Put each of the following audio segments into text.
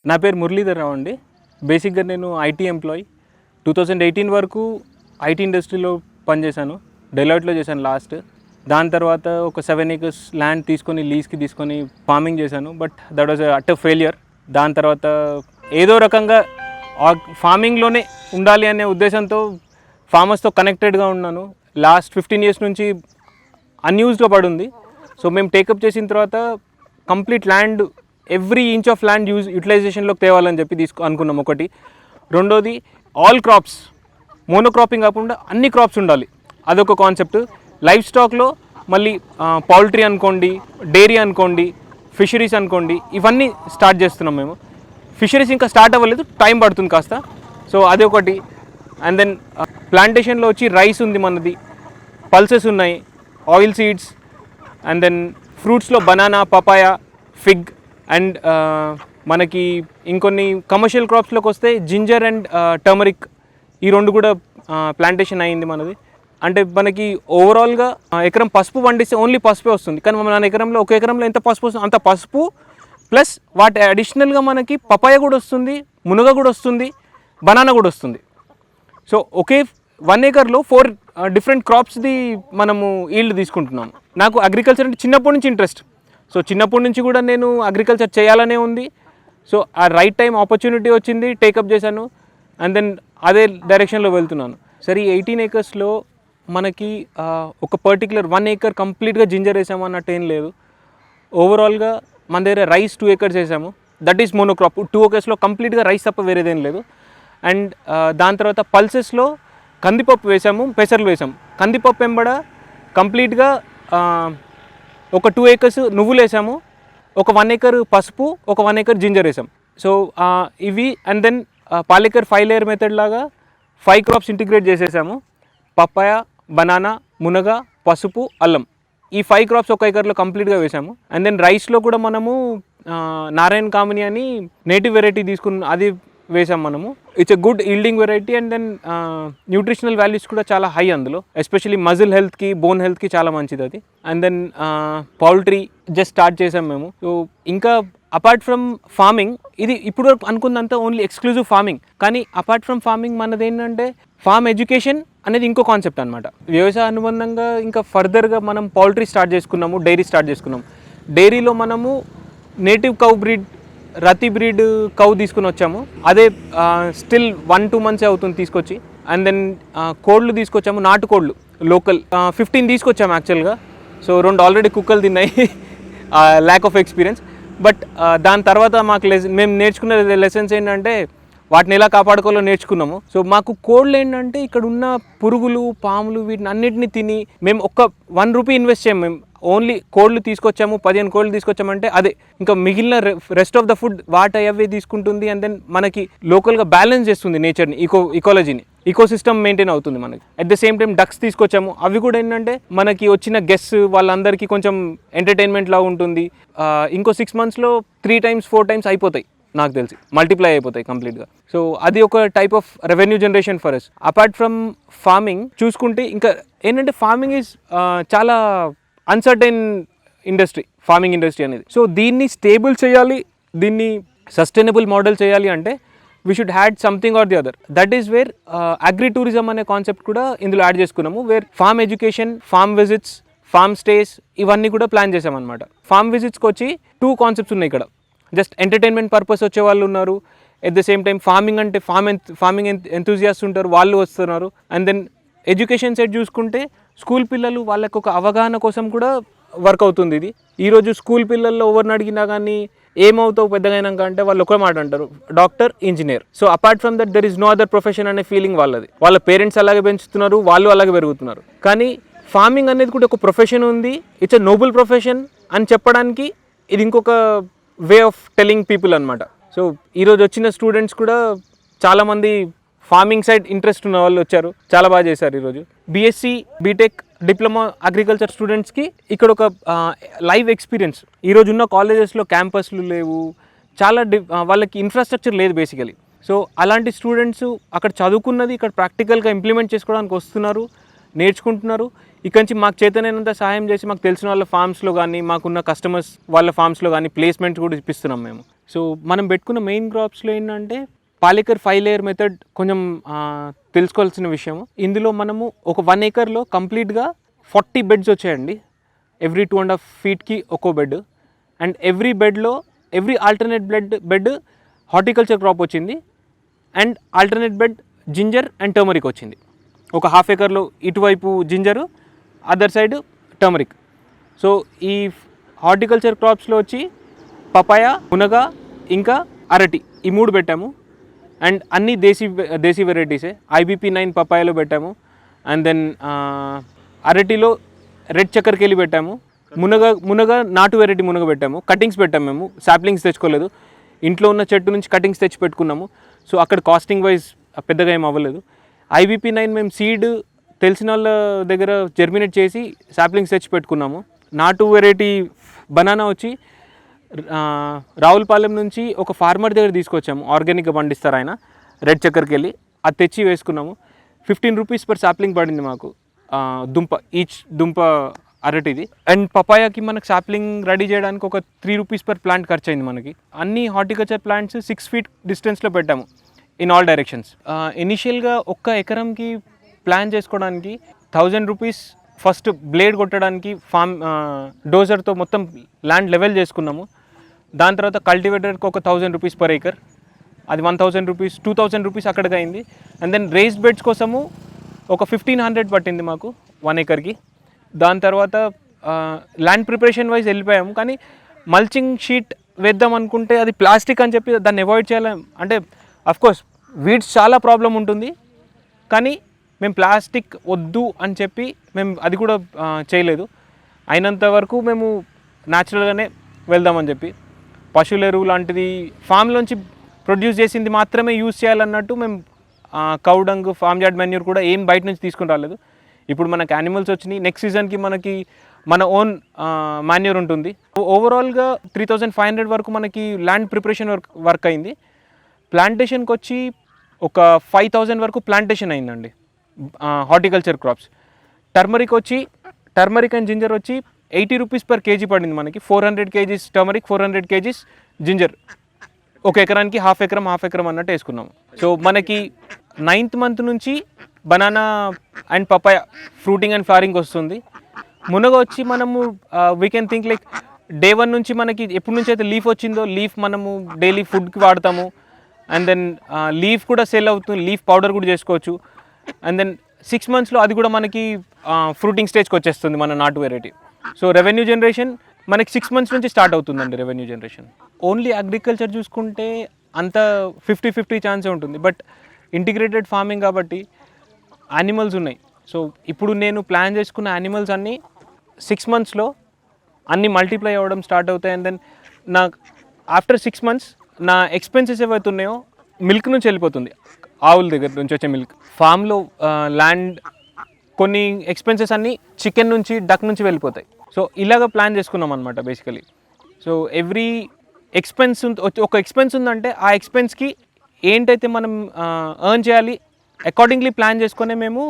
నా పేరు మురళీధర్ రావు అండి. బేసిక్గా నేను ఐటీ ఎంప్లాయీ. 2018 వరకు ఐటీ ఇండస్ట్రీలో పనిచేశాను. డెలాయిట్లో చేశాను లాస్ట్. దాని తర్వాత ఒక 7 acres ల్యాండ్ తీసుకొని లీజ్కి తీసుకొని ఫార్మింగ్ చేశాను. But that was utter failure. దాని తర్వాత ఏదో రకంగా ఫార్మింగ్లోనే ఉండాలి అనే ఉద్దేశంతో ఫార్మర్స్తో కనెక్టెడ్గా ఉన్నాను. లాస్ట్ 15 years నుంచి అన్యూజ్డ్గా పడుంది. సో మేము టేకప్ చేసిన తర్వాత complete land every inch of land యూటిలైజేషన్లోకి తేవాలని చెప్పి అనుకున్నాం ఒకటి. రెండోది ఆల్ క్రాప్స్, మోనోక్రాపింగ్ కాకుండా అన్ని క్రాప్స్ ఉండాలి, అదొక కాన్సెప్ట్. లైఫ్ స్టాక్లో మళ్ళీ పౌల్ట్రీ అనుకోండి, డైరీ అనుకోండి, ఫిషరీస్ అనుకోండి, ఇవన్నీ స్టార్ట్ చేస్తున్నాం మేము. ఫిషరీస్ ఇంకా స్టార్ట్ అవ్వలేదు, టైం పడుతుంది కాస్త. సో అది ఒకటి. అండ్ దెన్ ప్లాంటేషన్లో వచ్చి రైస్ ఉంది మనది, పల్సెస్ ఉన్నాయి, ఆయిల్ సీడ్స్, అండ్ దెన్ ఫ్రూట్స్లో బనానా, పపాయ, ఫిగ్, అండ్ మనకి ఇంకొన్ని కమర్షియల్ క్రాప్స్లోకి వస్తే జింజర్ అండ్ టర్మరిక్, ఈ రెండు కూడా ప్లాంటేషన్ అయ్యింది మనది. అంటే మనకి ఓవరాల్గా ఎకరం పసుపు పండిస్తే ఓన్లీ పసుపే వస్తుంది, కానీ మన ఎకరంలో ఒక ఎకరంలో ఎంత పసుపు వస్తుంది అంత పసుపు ప్లస్ వాటి అడిషనల్గా మనకి పపాయ కూడా వస్తుంది, మునగ కూడా వస్తుంది, బనానా కూడా వస్తుంది. సో ఒకే 1 acreలో 4 different క్రాప్స్ది మనము ఈల్డ్ తీసుకుంటున్నాము. నాకు అగ్రికల్చర్ అంటే చిన్నప్పటి నుంచి ఇంట్రెస్ట్. సో చిన్నప్పటి నుంచి కూడా నేను అగ్రికల్చర్ చేయాలనే ఉంది. సో ఆ రైట్ టైం ఆపర్చునిటీ వచ్చింది, టేకప్ చేశాను, అండ్ దెన్ అదే డైరెక్షన్లో వెళ్తున్నాను. సరే, 18 acresలో మనకి ఒక పర్టికులర్ 1 acre కంప్లీట్గా జింజర్ వేసాము అన్నట్టు ఏం లేదు. ఓవరాల్గా మన దగ్గర రైస్ 2 acres వేసాము, దట్ ఈస్ మోనోక్రాప్. 2 acresలో కంప్లీట్గా రైస్ తప్ప వేరేదేం లేదు. అండ్ దాని తర్వాత పల్సెస్లో కందిపప్పు వేసాము, పెసర్లు వేసాము. కందిపప్పు వెంబడ కంప్లీట్గా ఒక 2 acres నువ్వులు వేసాము, ఒక 1 acre పసుపు, ఒక 1 acre జింజర్ వేసాం. సో ఇవి and then Palekar 5 layer method లాగా 5 crops ఇంటిగ్రేట్ చేసేసాము. పప్పాయ, బనానా, మునగ, పసుపు, అల్లం, ఈ 5 crops ఒక ఎకర్లో కంప్లీట్గా వేసాము. అండ్ దెన్ రైస్లో కూడా మనము నారాయణ కామిని అని నేటివ్ వెరైటీ తీసుకుని అది వేసాం మనము. It's a good yielding variety. And then nutritional values కూడా చాలా హై అందులో, ఎస్పెషల్లీ మజిల్ హెల్త్కి, బోన్ హెల్త్కి చాలా మంచిది అది. And then poultry just start చేసాం మేము. సో ఇంకా అపార్ట్ ఫ్రమ్ ఫార్మింగ్, ఇది ఇప్పుడు అనుకున్నంత ఓన్లీ ఎక్స్క్లూజివ్ ఫార్మింగ్, కానీ అపార్ట్ ఫ్రమ్ ఫార్మింగ్ మనది ఏంటంటే ఫార్మ్ ఎడ్యుకేషన్ అనేది ఇంకో కాన్సెప్ట్ అనమాట. వ్యవసాయ అనుబంధంగా ఇంకా ఫర్దర్గా మనం పౌల్ట్రీ స్టార్ట్ చేసుకున్నాము, డైరీ స్టార్ట్ చేసుకున్నాము. డైరీలో మనము నేటివ్ కౌ బ్రీడ్, రతి బ్రీడ్ కౌ తీసుకుని వచ్చాము. అదే స్టిల్ 1-2 months అవుతుంది తీసుకొచ్చి. అండ్ దెన్ కోళ్ళు తీసుకొచ్చాము, నాటు కోళ్ళు లోకల్ 15 తీసుకొచ్చాము యాక్చువల్గా. సో 2 ఆల్రెడీ కుక్కలు తిన్నాయి, ల్యాక్ ఆఫ్ ఎక్స్పీరియన్స్. బట్ దాని తర్వాత మాకు మేము నేర్చుకున్న లెసన్స్ ఏంటంటే వాటిని ఎలా కాపాడుకోవాలో నేర్చుకున్నాము. సో మాకు కోళ్ళు ఏంటంటే ఇక్కడ ఉన్న పురుగులు, పాములు, వీటిని అన్నిటిని తిని మేము ఒక్క 1 rupee ఇన్వెస్ట్ చేయం. మేము ఓన్లీ కోళ్ళు తీసుకొచ్చాము, 15 కోళ్ళు తీసుకొచ్చామంటే అదే, ఇంకా మిగిలిన రెస్ట్ ఆఫ్ ద ఫుడ్ వాటి అవే తీసుకుంటుంది. అండ్ దెన్ మనకి లోకల్గా బ్యాలెన్స్ చేస్తుంది నేచర్ని, ఇకాలజీని, ఈకోసిస్టమ్ మెయింటైన్ అవుతుంది మనకి. At the same time ducks తీసుకొచ్చాము. అవి కూడా ఏంటంటే మనకి వచ్చిన గెస్ట్స్ వాళ్ళందరికీ కొంచెం ఎంటర్టైన్మెంట్ లాగా ఉంటుంది. ఇంకో 6 monthsలో 3 times 4 times అయిపోతాయి నాకు తెలిసి, మల్టిప్లై అయిపోతాయి కంప్లీట్గా. సో అది ఒక type of revenue generation for us. Apart from farming చూసుకుంటే ఇంకా ఏంటంటే ఫార్మింగ్ ఈజ్ చాలా అన్సర్టైన్ ఇండస్ట్రీ, ఫార్మింగ్ ఇండస్ట్రీ అనేది. సో దీన్ని స్టేబుల్ చేయాలి, దీన్ని సస్టైనబుల్ మోడల్ చేయాలి అంటే we should had something or the other. That is where agri tourism అనే కాన్సెప్ట్ కూడా ఇందులో యాడ్ చేసుకున్నాము. Where farm education, farm visits, farm stays, ఇవన్నీ కూడా ప్లాన్ చేసామన్నమాట. ఫార్మ్ విజిట్స్కి వచ్చి 2 concepts ఉన్నాయి ఇక్కడ. జస్ట్ ఎంటర్టైన్మెంట్ పర్పస్ వచ్చే వాళ్ళు ఉన్నారు, at the same time farming అంటే ఫార్మింగ్ ఎంతూజియాస్ట్ ఉంటారు, వాళ్ళు వస్తున్నారు. అండ్ దెన్ ఎడ్యుకేషన్ సైడ్ చూసుకుంటే స్కూల్ పిల్లలు వాళ్ళకు ఒక అవగాహన కోసం కూడా వర్క్ అవుతుంది ఇది. ఈరోజు స్కూల్ పిల్లల్లో ఎవరిని అడిగినా కానీ ఏమవుతావు పెద్దగా అయినాక అంటే వాళ్ళు ఒకే మాట అంటారు, doctor, engineer. So apart from that there is no other profession అనే ఫీలింగ్ వాళ్ళది. వాళ్ళ పేరెంట్స్ అలాగే పెంచుతున్నారు, వాళ్ళు అలాగే పెరుగుతున్నారు. కానీ ఫార్మింగ్ అనేది కూడా ఒక ప్రొఫెషన్ ఉంది, ఇట్స్ ఎ నోబుల్ ప్రొఫెషన్ అని చెప్పడానికి ఇది ఇంకొక వే ఆఫ్ టెల్లింగ్ పీపుల్ అనమాట. సో ఈరోజు వచ్చిన స్టూడెంట్స్ కూడా చాలామంది ఫార్మింగ్ సైడ్ ఇంట్రెస్ట్ ఉన్న వాళ్ళు వచ్చారు, చాలా బాగా చేశారు ఈరోజు. బీఎస్సీ, బీటెక్, డిప్లొమా అగ్రికల్చర్ స్టూడెంట్స్కి ఇక్కడ ఒక లైవ్ ఎక్స్పీరియన్స్. ఈరోజు ఉన్న కాలేజెస్లో క్యాంపస్లు లేవు, చాలా వాళ్ళకి ఇన్ఫ్రాస్ట్రక్చర్ లేదు బేసికలీ. సో అలాంటి స్టూడెంట్స్ అక్కడ చదువుకున్నది ఇక్కడ ప్రాక్టికల్గా ఇంప్లిమెంట్ చేసుకోవడానికి వస్తున్నారు, నేర్చుకుంటున్నారు. ఇక్కడి నుంచి మాకు చేతనైనంత సహాయం చేసి మాకు తెలిసిన వాళ్ళ ఫార్మ్స్లో కానీ, మాకున్న కస్టమర్స్ వాళ్ళ ఫార్మ్స్లో కానీ ప్లేస్మెంట్స్ కూడా ఇప్పిస్తున్నాం మేము. సో మనం పెట్టుకున్న మెయిన్ క్రాప్స్లో ఏంటంటే పాలేకర్ 5 లేయర్ మెథడ్ కొంచెం తెలుసుకోవాల్సిన విషయం. ఇందులో మనము ఒక 1 ఏకర్లో కంప్లీట్గా 40 బెడ్స్ వచ్చాయండి. ఎవ్రీ 2.5 ఫీట్కి ఒక్కో bed. And every alternate bed horticulture crop వచ్చింది. And alternate bed ginger and turmeric వచ్చింది. ఒక హాఫ్ ఏకర్లో ఇటువైపు ginger, other side turmeric. So ఈ హార్టికల్చర్ క్రాప్స్లో వచ్చి పపాయ, మునగ, ఇంకా అరటి, ఈ 3 పెట్టాము. అండ్ అన్నీ దేశీ వెరైటీసే. IBP9 పపాయలో పెట్టాము. అండ్ దెన్ అరటిలో రెడ్ చక్కెరకేళి పెట్టాము. మునగ నాటు వెరైటీ మునగ పెట్టాము. కటింగ్స్ పెట్టాము, మేము సాప్లింగ్స్ తెచ్చుకోలేదు. ఇంట్లో ఉన్న చెట్టు నుంచి కటింగ్స్ తెచ్చి పెట్టుకున్నాము. సో అక్కడ కాస్టింగ్ వైజ్ పెద్దగా ఏం అవ్వలేదు. IBP9 మేము సీడ్ తెలిసిన వాళ్ళ దగ్గర జర్మినేట్ చేసి సాప్లింగ్స్ తెచ్చి పెట్టుకున్నాము. నాటు వెరైటీ బనానా వచ్చి రావులపాలెం నుంచి ఒక ఫార్మర్ దగ్గర తీసుకొచ్చాము. ఆర్గానిక్గా పండిస్తారు ఆయన, రెడ్ చక్కెరకేళి. అది తెచ్చి వేసుకున్నాము. 15 రూపీస్ పర్ సాప్లింగ్ పడింది మాకు. ఈచ్ దుంప అరటిది. అండ్ పపాయాకి మనకు సాప్లింగ్ రెడీ చేయడానికి ఒక 3 రూపీస్ పర్ ప్లాంట్ ఖర్చు అయింది మనకి. అన్ని హార్టికల్చర్ ప్లాంట్స్ 6 ఫీట్ డిస్టెన్స్లో పెట్టాము ఇన్ ఆల్ డైరెక్షన్స్. ఇనిషియల్గా ఒక్క ఎకరంకి ప్లాన్ చేసుకోవడానికి 1000 రూపీస్ ఫస్ట్ బ్లేడ్ కొట్టడానికి డోజర్తో మొత్తం ల్యాండ్ లెవెల్ చేసుకున్నాము. దాని తర్వాత కల్టివేటర్కి ఒక 1000 రూపీస్ పర్ ఏకర్, అది 1000 రూపీస్, 2000 రూపీస్ అక్కడికి అయింది. అండ్ దెన్ రేస్డ్ బెడ్స్ కోసము ఒక 1500 పట్టింది మాకు 1 ఏకర్కి. దాని తర్వాత ల్యాండ్ ప్రిపరేషన్ వైజ్ వెళ్ళిపోయాము. కానీ మల్చింగ్ షీట్ వేద్దాం అనుకుంటే అది ప్లాస్టిక్ అని చెప్పి దాన్ని అవాయిడ్ చేయాలి. అంటే అఫ్కోర్స్ వీడ్స్ చాలా ప్రాబ్లం ఉంటుంది, కానీ మేము ప్లాస్టిక్ వద్దు అని చెప్పి మేము అది కూడా చేయలేదు. అయినంత వరకు మేము న్యాచురల్గానే వెళ్దామని చెప్పి పశువుల ఎరువు లాంటిది ఫామ్లోంచి ప్రొడ్యూస్ చేసింది మాత్రమే యూజ్ చేయాలన్నట్టు మేము cow dung, form yard manure కూడా ఏం బయట నుంచి తీసుకుని రాలేదు. ఇప్పుడు మనకి యానిమల్స్ వచ్చినాయి. నెక్స్ట్ సీజన్కి మనకి మన ఓన్ మాన్యూర్ ఉంటుంది. ఓవరాల్గా 3500 వరకు మనకి ల్యాండ్ ప్రిపరేషన్ వర్క్ అయింది. ప్లాంటేషన్కి వచ్చి ఒక 5000 వరకు ప్లాంటేషన్ అయిందండి horticulture crops. Turmeric and ginger వచ్చి 80 రూపీస్ పర్ కేజీ పడింది మనకి. 400 కేజీస్ టర్మరిక్, 400 కేజీస్ జింజర్. ఒక ఎకరానికి హాఫ్ ఎకరం అన్నట్టు వేసుకున్నాము. సో మనకి 9th మంత్ నుంచి banana and papaya fruiting and flowering వస్తుంది. మునగ వచ్చి మనము we can think like day 1 నుంచి మనకి ఎప్పటి నుంచి అయితే లీఫ్ వచ్చిందో లీఫ్ మనము డైలీ ఫుడ్కి వాడతాము. అండ్ దెన్ లీఫ్ కూడా సేల్ అవుతుంది, లీఫ్ పౌడర్ కూడా చేసుకోవచ్చు. అండ్ దెన్ 6 మంత్స్లో అది కూడా మనకి ఫ్రూటింగ్ స్టేజ్కి వచ్చేస్తుంది మన నాటు వెరైటీ. సో రెవెన్యూ జనరేషన్ మనకి 6 మంత్స్ నుంచి స్టార్ట్ అవుతుందండి రెవెన్యూ జనరేషన్. ఓన్లీ అగ్రికల్చర్ చూసుకుంటే అంత 50-50 ఛాన్సే ఉంటుంది. బట్ ఇంటిగ్రేటెడ్ ఫార్మింగ్ కాబట్టి యానిమల్స్ ఉన్నాయి. సో ఇప్పుడు నేను ప్లాన్ చేసుకున్న యానిమల్స్ అన్నీ 6 మంత్స్లో అన్నీ మల్టిప్లై అవ్వడం స్టార్ట్ అవుతాయి. అండ్ దెన్ నాకు ఆఫ్టర్ 6 మంత్స్ నా ఎక్స్పెన్సెస్ ఏవైతే ఉన్నాయో మిల్క్ నుంచి వెళ్ళిపోతుంది, ఆవుల దగ్గర నుంచి వచ్చే మిల్క్. ఫామ్లో ల్యాండ్ కొన్ని ఎక్స్పెన్సెస్ అన్నీ చికెన్ నుంచి, డక్ నుంచి వెళ్ళిపోతాయి. సో ఇలాగ ప్లాన్ చేసుకున్నాం అనమాట బేసికలీ. సో ఎవ్రీ ఎక్స్పెన్స్ ఒక ఎక్స్పెన్స్ ఉందంటే ఆ ఎక్స్పెన్స్కి ఏంటైతే మనం ఎర్న్ చేయాలి అకార్డింగ్లీ ప్లాన్ చేసుకునే మేము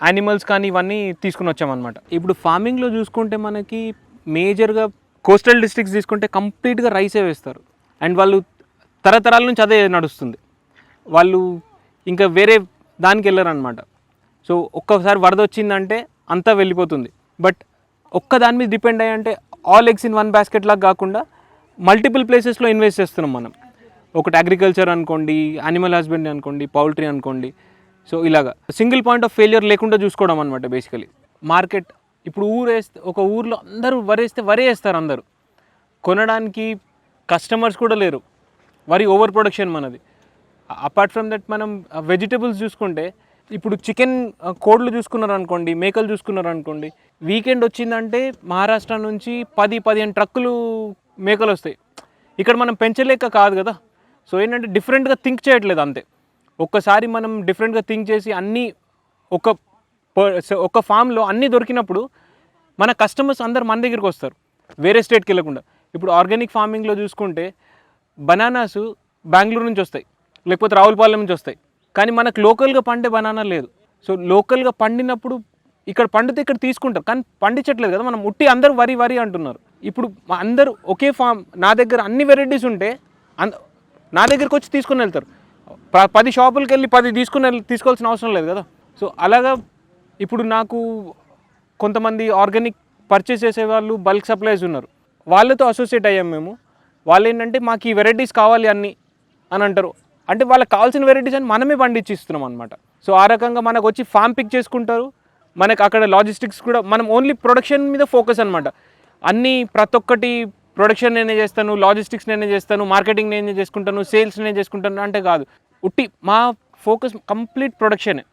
యానిమల్స్ కానీ ఇవన్నీ తీసుకుని వచ్చామన్నమాట. ఇప్పుడు ఫార్మింగ్లో చూసుకుంటే మనకి మేజర్గా కోస్టల్ డిస్ట్రిక్ట్స్ తీసుకుంటే కంప్లీట్గా రైసే వేస్తారు. అండ్ వాళ్ళు తరతరాల నుంచి అదే నడుస్తుంది. వాళ్ళు ఇంకా వేరే దానికి వెళ్ళరు అనమాట. సో ఒక్కసారి వరద వచ్చిందంటే అంతా వెళ్ళిపోతుంది. బట్ ఒక్క దాని మీద డిపెండ్ అయ్యంటే ఆల్ ఎగ్స్ ఇన్ 1 బాస్కెట్ లాగా కాకుండా మల్టిపుల్ ప్లేసెస్లో ఇన్వెస్ట్ చేస్తున్నాం మనం. ఒకటి అగ్రికల్చర్ అనుకోండి, యానిమల్ హస్బెండరీ అనుకోండి, పౌల్ట్రీ అనుకోండి. సో ఇలాగా సింగిల్ పాయింట్ ఆఫ్ ఫెయిలియర్ లేకుండా చూసుకోవడం అనమాట బేసికలీ. మార్కెట్ ఇప్పుడు ఒక ఊర్లో అందరూ వరి వేస్తారు, అందరూ కొనడానికి కస్టమర్స్ కూడా లేరు. వరి ఓవర్ ప్రొడక్షన్ మనది. అపార్ట్ ఫ్రమ్ దట్ మనం వెజిటబుల్స్ చూసుకుంటే ఇప్పుడు చికెన్ కోడ్లు చూసుకున్నారు అనుకోండి, మేకలు చూసుకున్నారు అనుకోండి, వీకెండ్ వచ్చిందంటే మహారాష్ట్ర నుంచి 10-15 ట్రక్కులు మేకలు వస్తాయి. ఇక్కడ మనం పెంచలేక కాదు కదా. సో ఏంటంటే డిఫరెంట్గా థింక్ చేయట్లేదు అంతే. ఒక్కసారి మనం డిఫరెంట్గా థింక్ చేసి అన్నీ ఒక ఫామ్లో అన్నీ దొరికినప్పుడు మన కస్టమర్స్ అందరు మన దగ్గరికి వస్తారు, వేరే స్టేట్కి వెళ్ళకుండా. ఇప్పుడు ఆర్గానిక్ ఫార్మింగ్లో చూసుకుంటే బనానాస్ బెంగళూరు నుంచి వస్తాయి, లేకపోతే రావులపాలెం నుంచి వస్తాయి. కానీ మనకు లోకల్గా పండే బనానా లేదు. సో లోకల్గా పండినప్పుడు ఇక్కడ పండితే ఇక్కడ తీసుకుంటారు, కానీ పండించట్లేదు కదా. మనం ఉట్టి అందరూ వరి అంటున్నారు. ఇప్పుడు అందరూ ఒకే ఫామ్, నా దగ్గర అన్ని వెరైటీస్ ఉంటే నా దగ్గరికి వచ్చి తీసుకుని వెళ్తారు. 10 షాపులకి వెళ్ళి 10 తీసుకోవాల్సిన అవసరం లేదు కదా. సో అలాగా ఇప్పుడు నాకు కొంతమంది ఆర్గానిక్ పర్చేస్ చేసేవాళ్ళు బల్క్ సప్లైస్ ఉన్నారు, వాళ్ళతో అసోసియేట్ అయ్యాం మేము. వాళ్ళు ఏంటంటే మాకు ఈ వెరైటీస్ కావాలి అని అంటారు. అంటే వాళ్ళకి కావాల్సిన వెరైటీస్ అని మనమే పండించి ఇస్తున్నాం అనమాట. సో ఆ రకంగా మనకు వచ్చి ఫామ్ పిక్ చేసుకుంటారు, మనకు అక్కడ లాజిస్టిక్స్ కూడా, మనం ఓన్లీ ప్రొడక్షన్ మీద ఫోకస్ అనమాట. ప్రతి ఒక్కటి ప్రొడక్షన్ నేనే చేస్తాను, లాజిస్టిక్స్ నేనే చేస్తాను, మార్కెటింగ్ నేనే చేసుకుంటాను, సేల్స్ నేనే చేసుకుంటాను అంటే కాదు. మా ఫోకస్ కంప్లీట్ ప్రొడక్షనే.